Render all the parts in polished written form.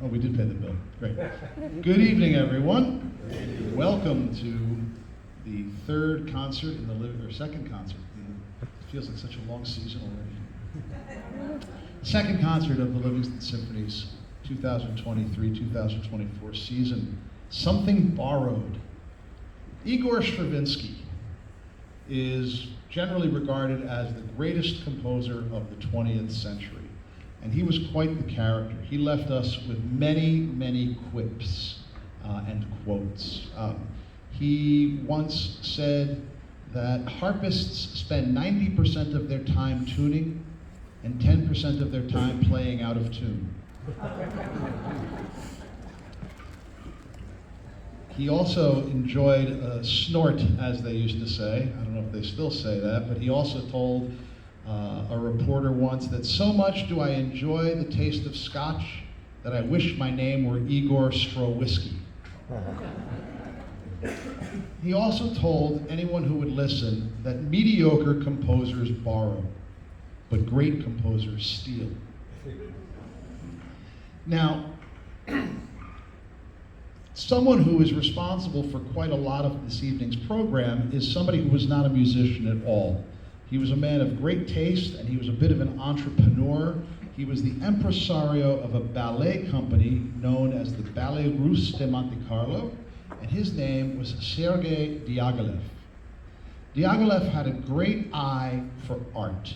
Oh, we did pay the bill. Great. Good evening, everyone. Welcome to the third concert in the second concert. It feels like such a long season already. Second concert of the Livingston Symphony's 2023-2024 season. Something Borrowed. Igor Stravinsky is generally regarded as the greatest composer of the 20th century. And he was quite the character. He left us with many, many quips and quotes. He once said that harpists spend 90% of their time tuning and 10% of their time playing out of tune. He also enjoyed a snort, as they used to say. I don't know if they still say that, but he also told a reporter once that so much do I enjoy the taste of scotch that I wish my name were Igor Strawinsky. He also told anyone who would listen that mediocre composers borrow, but great composers steal. Now, someone who is responsible for quite a lot of this evening's program is somebody who was not a musician at all. He was a man of great taste, and he was a bit of an entrepreneur. He was the impresario of a ballet company known as the Ballet Russe de Monte Carlo, and his name was Sergei Diaghilev. Diaghilev had a great eye for art,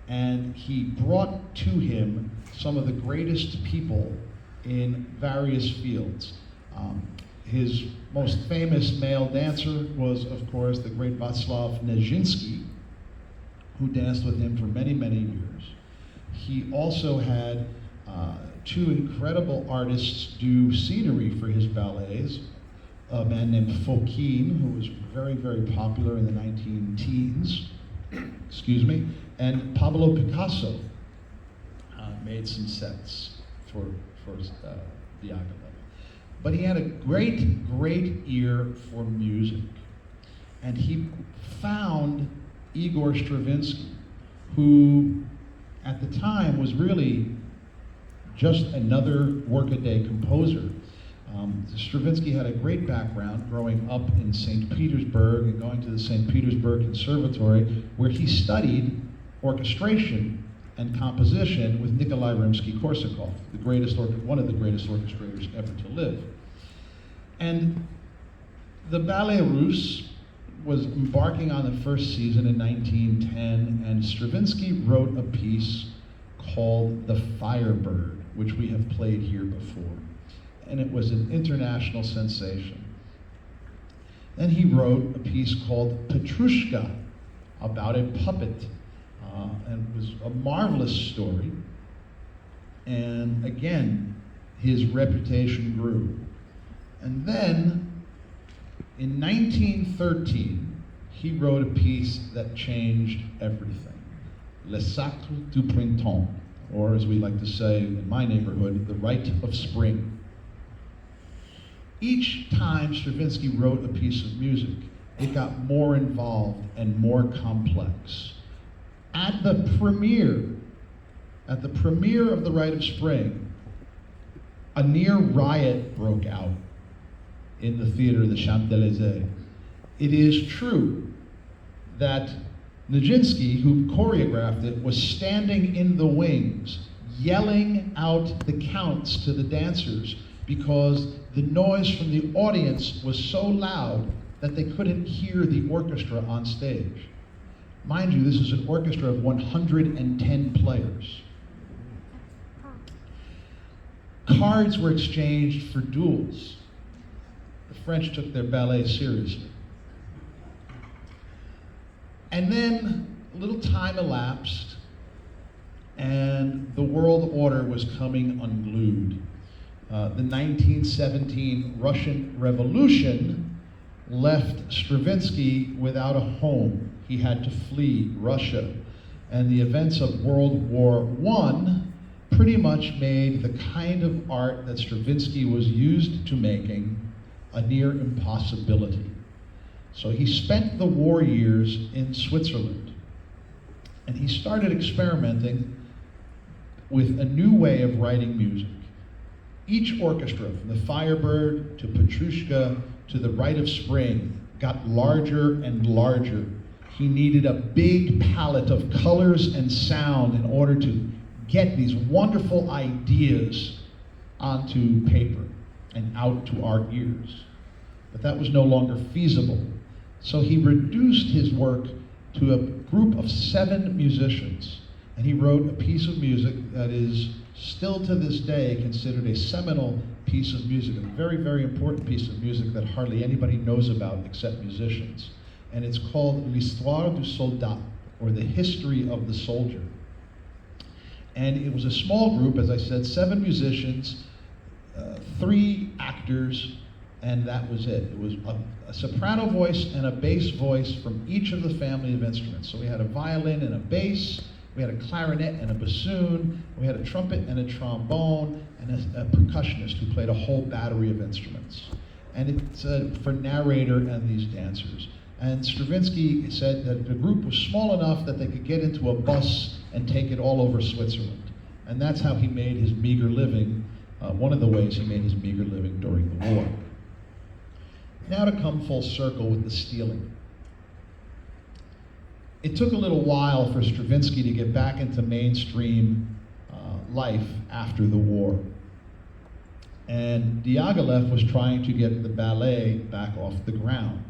and he brought to him some of the greatest people in various fields. His most famous male dancer was, of course, the great Václav Nijinsky, who danced with him for many, many years. He also had two incredible artists do scenery for his ballets, a man named Fokine, who was very, very popular in the 19-teens, excuse me, and Pablo Picasso made some sets for Diaghilev. But he had a great, great ear for music. And he found Igor Stravinsky, who at the time was really just another workaday composer. Stravinsky had a great background growing up in St. Petersburg and going to the St. Petersburg Conservatory, where he studied orchestration and composition with Nikolai Rimsky-Korsakov, one of the greatest orchestrators ever to live. And the Ballet Russe was embarking on the first season in 1910, and Stravinsky wrote a piece called The Firebird, which we have played here before. And it was an international sensation. Then he wrote a piece called Petrushka, about a puppet, and it was a marvelous story. And again, his reputation grew. And then, in 1913, he wrote a piece that changed everything. Le Sacre du Printemps, or as we like to say in my neighborhood, the Rite of Spring. Each time Stravinsky wrote a piece of music, it got more involved and more complex. At the premiere of the Rite of Spring, a near riot broke out in the theater, the Champs-Élysées. It is true that Nijinsky, who choreographed it, was standing in the wings, yelling out the counts to the dancers because the noise from the audience was so loud that they couldn't hear the orchestra on stage. Mind you, this is an orchestra of 110 players. Cards were exchanged for duels. The French took their ballet seriously. And then a little time elapsed, and the world order was coming unglued. The 1917 Russian Revolution left Stravinsky without a home. He had to flee Russia. And the events of World War I pretty much made the kind of art that Stravinsky was used to making a near impossibility. So he spent the war years in Switzerland, and he started experimenting with a new way of writing music. Each orchestra, from the Firebird to Petrushka to the Rite of Spring, got larger and larger. He needed a big palette of colors and sound in order to get these wonderful ideas onto paper and out to our ears. But that was no longer feasible. So he reduced his work to a group of 7 musicians, and he wrote a piece of music that is still to this day considered a seminal piece of music, a very, very important piece of music that hardly anybody knows about except musicians. And it's called L'Histoire du Soldat, or the history of the soldier. And it was a small group, as I said, 7 musicians, 3 actors, and that was it. It was a soprano voice and a bass voice from each of the family of instruments. So we had a violin and a bass, we had a clarinet and a bassoon, we had a trumpet and a trombone, and a percussionist who played a whole battery of instruments. And it's for narrator and these dancers. And Stravinsky said that the group was small enough that they could get into a bus and take it all over Switzerland. And that's how he made his meager living, one of the ways he made his meager living during the war. Now to come full circle with the stealing. It took a little while for Stravinsky to get back into mainstream life after the war. And Diaghilev was trying to get the ballet back off the ground,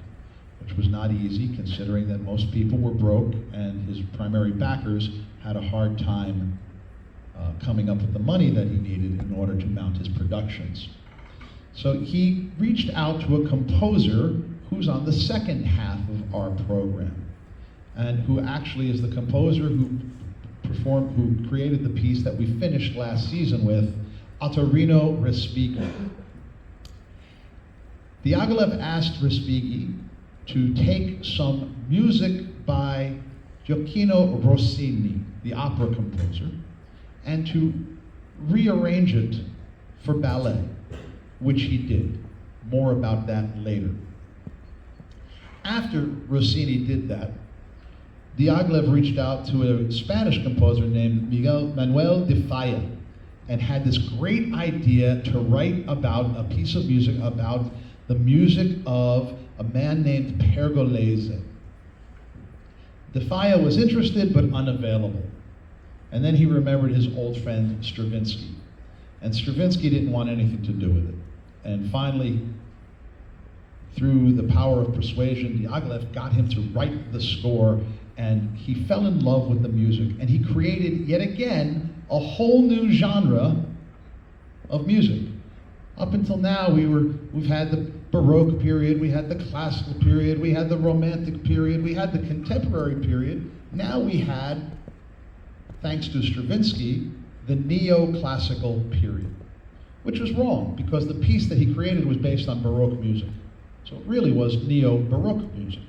which was not easy considering that most people were broke and his primary backers had a hard time coming up with the money that he needed in order to mount his productions. So he reached out to a composer who's on the second half of our program, and who actually is the composer who created the piece that we finished last season with, Ottorino Respighi. Diaghilev asked Respighi to take some music by Gioacchino Rossini, the opera composer, and to rearrange it for ballet, which he did. More about that later. After Rossini did that, Diaghilev reached out to a Spanish composer named Manuel de Falla and had this great idea to write about a piece of music about the music of a man named Pergolese. De Falla was interested but unavailable. And then he remembered his old friend Stravinsky. And Stravinsky didn't want anything to do with it. And finally, through the power of persuasion, Diaghilev got him to write the score, and he fell in love with the music, and he created, yet again, a whole new genre of music. Up until now, we've had the Baroque period, we had the classical period, we had the Romantic period, we had the contemporary period. Now we had, thanks to Stravinsky, the neoclassical period, which was wrong because the piece that he created was based on Baroque music. So it really was neo-Baroque music.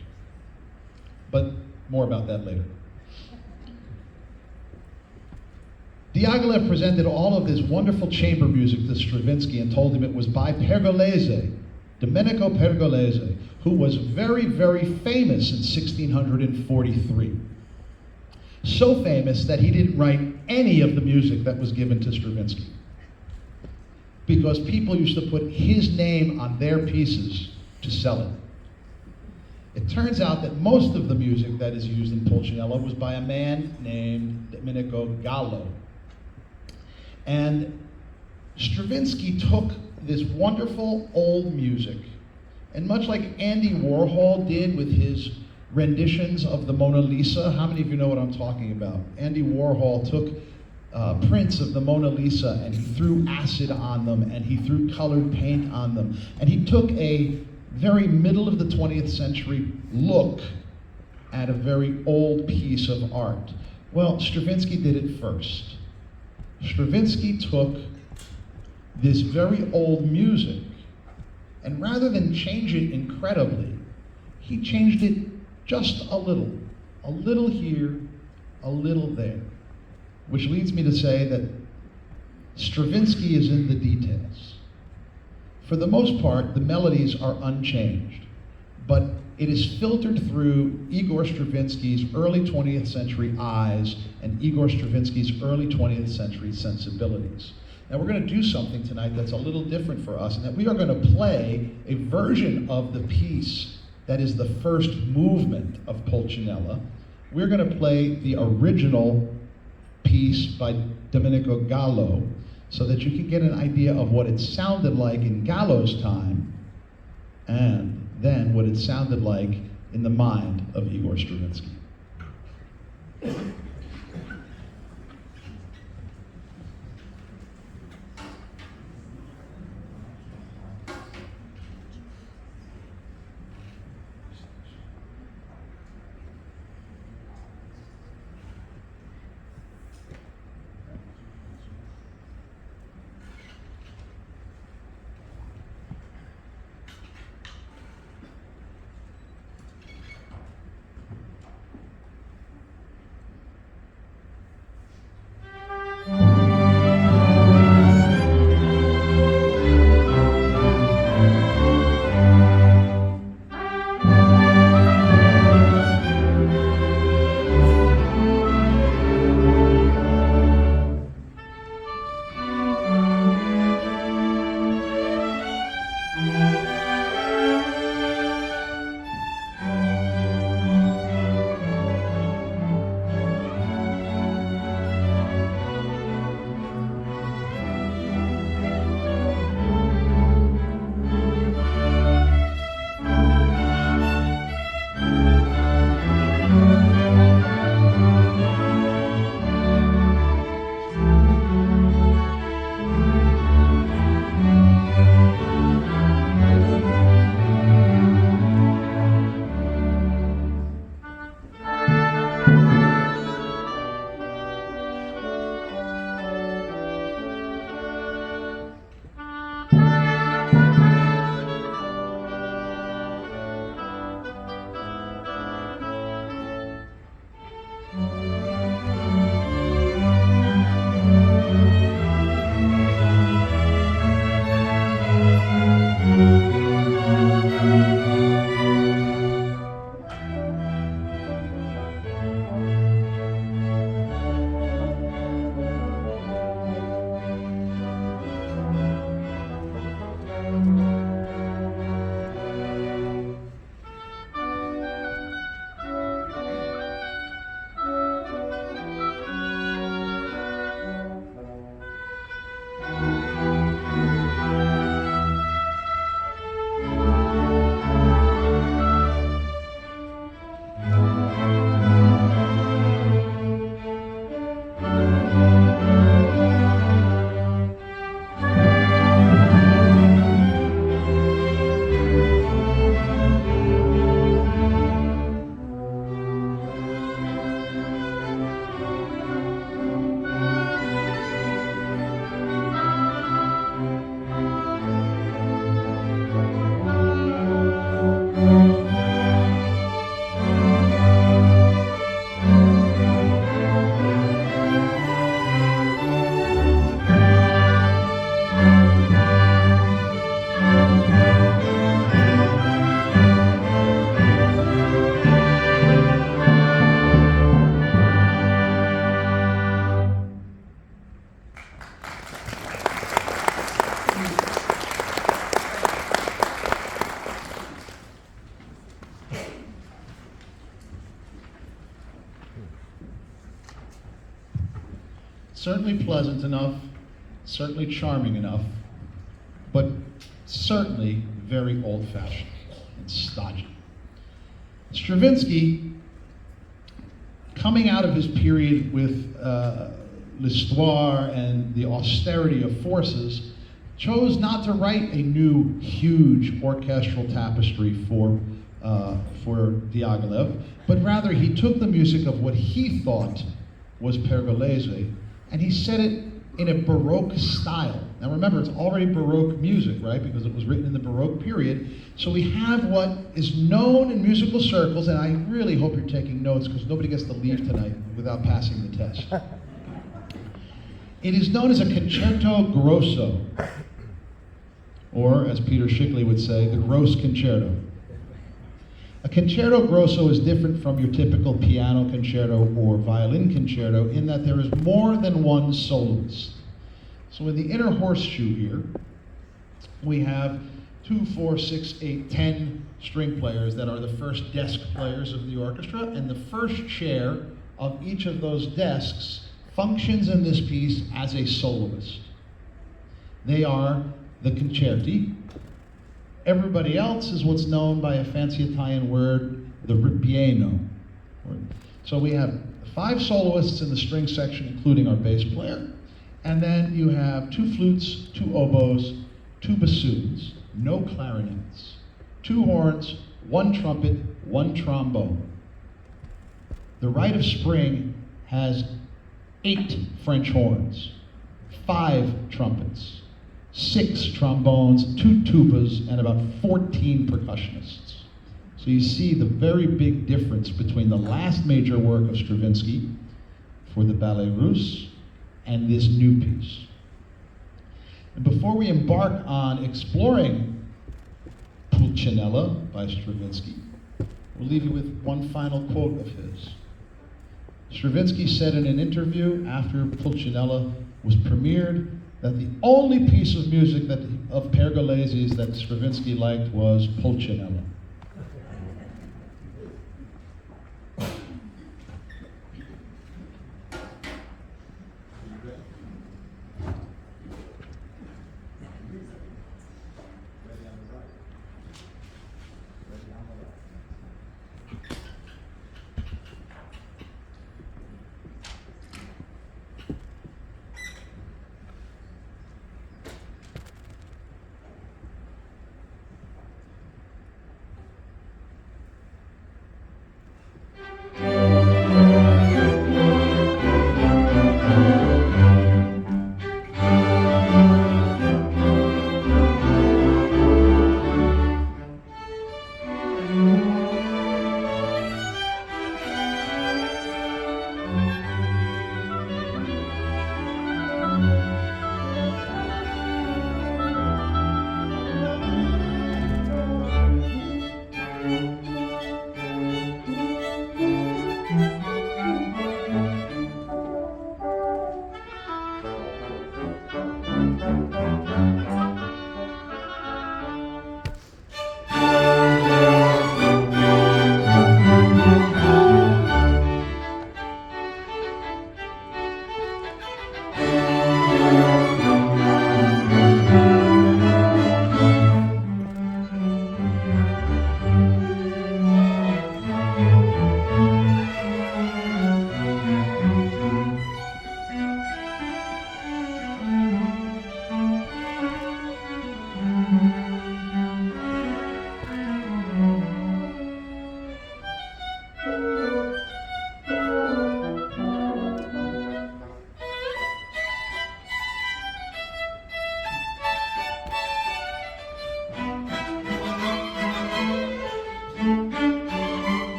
But more about that later. Diaghilev presented all of this wonderful chamber music to Stravinsky and told him it was by Pergolese, Domenico Pergolese, who was very, very famous in 1643. So famous that he didn't write any of the music that was given to Stravinsky, because people used to put his name on their pieces to sell it. It turns out that most of the music that is used in Pulcinella was by a man named Domenico Gallo. And Stravinsky took this wonderful old music, and much like Andy Warhol did with his renditions of the Mona Lisa, how many of you know what I'm talking about? Andy Warhol took prints of the Mona Lisa and he threw acid on them and he threw colored paint on them. And he took a very middle of the 20th century look at a very old piece of art. Well, Stravinsky did it first. Stravinsky took this very old music, and rather than change it incredibly, he changed it just a little here, a little there. Which leads me to say that Stravinsky is in the details. For the most part, the melodies are unchanged, but it is filtered through Igor Stravinsky's early 20th century eyes and Igor Stravinsky's early 20th century sensibilities. Now we're going to do something tonight that's a little different for us, and that we are going to play a version of the piece that is the first movement of Pulcinella. We're going to play the original piece by Domenico Gallo, so that you can get an idea of what it sounded like in Gallo's time, and then what it sounded like in the mind of Igor Stravinsky. Certainly pleasant enough, certainly charming enough, but certainly very old-fashioned and stodgy. Stravinsky, coming out of his period with l'histoire and the austerity of forces, chose not to write a new, huge orchestral tapestry for Diaghilev, but rather he took the music of what he thought was Pergolese, and he set it in a Baroque style. Now remember, it's already Baroque music, right? Because it was written in the Baroque period. So we have what is known in musical circles, and I really hope you're taking notes because nobody gets to leave tonight without passing the test. It is known as a concerto grosso, or as Peter Schickli would say, the gross concerto. A concerto grosso is different from your typical piano concerto or violin concerto in that there is more than one soloist. So in the inner horseshoe here, we have 2, 4, 6, 8, 10 string players that are the first desk players of the orchestra, and the first chair of each of those desks functions in this piece as a soloist. They are the concerti. Everybody else is what's known by a fancy Italian word, the ripieno. So we have 5 soloists in the string section, including our bass player, and then you have 2 flutes, 2 oboes, 2 bassoons, no clarinets, 2 horns, 1 trumpet, 1 trombone. The Rite of Spring has 8 French horns, 5 trumpets, 6 trombones, 2 tubas, and about 14 percussionists. So you see the very big difference between the last major work of Stravinsky for the Ballet Russe and this new piece. And before we embark on exploring Pulcinella by Stravinsky, we'll leave you with one final quote of his. Stravinsky said in an interview after Pulcinella was premiered that the only piece of music of Pergolesi's that Stravinsky liked was Pulcinella.